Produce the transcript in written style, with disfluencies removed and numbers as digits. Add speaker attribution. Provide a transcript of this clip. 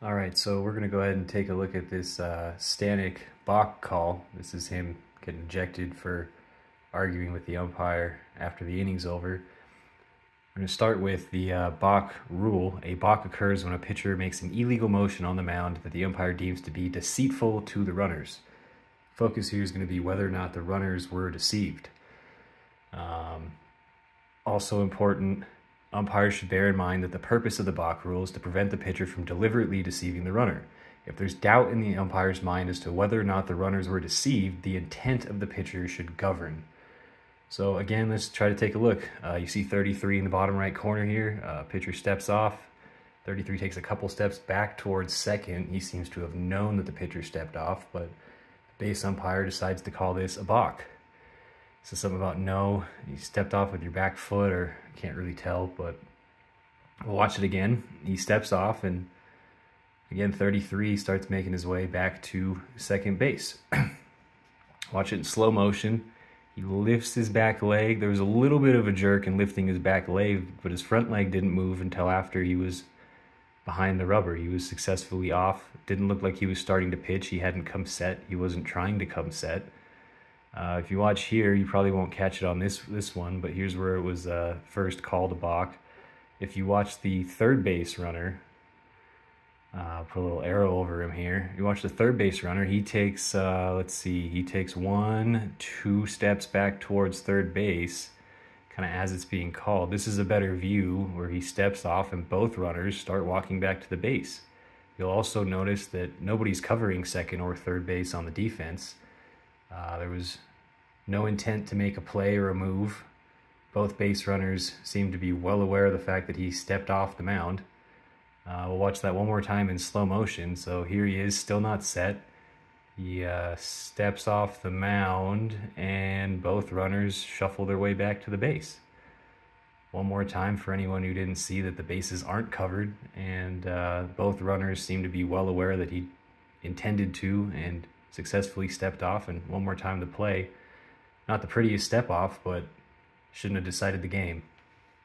Speaker 1: All right, so we're going to go ahead and take a look at this Stanek BALK call. This is him getting ejected for arguing with the umpire after the inning's over. We're going to start with the BALK rule. A BALK occurs when a pitcher makes an illegal motion on the mound that the umpire deems to be deceitful to the runners. Focus here is going to be whether or not the runners were deceived. Also important, umpires should bear in mind that the purpose of the BALK rule is to prevent the pitcher from deliberately deceiving the runner. If there's doubt in the umpire's mind as to whether or not the runners were deceived, the intent of the pitcher should govern. So again, let's try to take a look. You see 33 in the bottom right corner here. Pitcher steps off. 33 takes a couple steps back towards second. He seems to have known that the pitcher stepped off, but the base umpire decides to call this a BALK. So something about no, you stepped off with your back foot, or I can't really tell, but we'll watch it again. He steps off, and again 33 starts making his way back to second base. Watch it in slow motion. He lifts his back leg. There was a little bit of a jerk in lifting his back leg, but his front leg didn't move until after he was behind the rubber. He was successfully off. Didn't look like he was starting to pitch. He hadn't come set. He wasn't trying to come set. If you watch here, you probably won't catch it on this one, but here's where it was first called a BALK. If you watch the third base runner, put a little arrow over him here. You watch the third base runner, he takes, let's see, he takes 1-2 steps back towards third base, kind of as it's being called. This is a better view where he steps off and both runners start walking back to the base. You'll also notice that nobody's covering second or third base on the defense. There was no intent to make a play or a move. Both base runners seem to be well aware of the fact that he stepped off the mound. We'll watch that one more time in slow motion. So here he is, still not set. He steps off the mound, and both runners shuffle their way back to the base. One more time for anyone who didn't see that the bases aren't covered, and both runners seem to be well aware that he intended to and successfully stepped off. And one more time to play. Not the prettiest step off, but shouldn't have decided the game.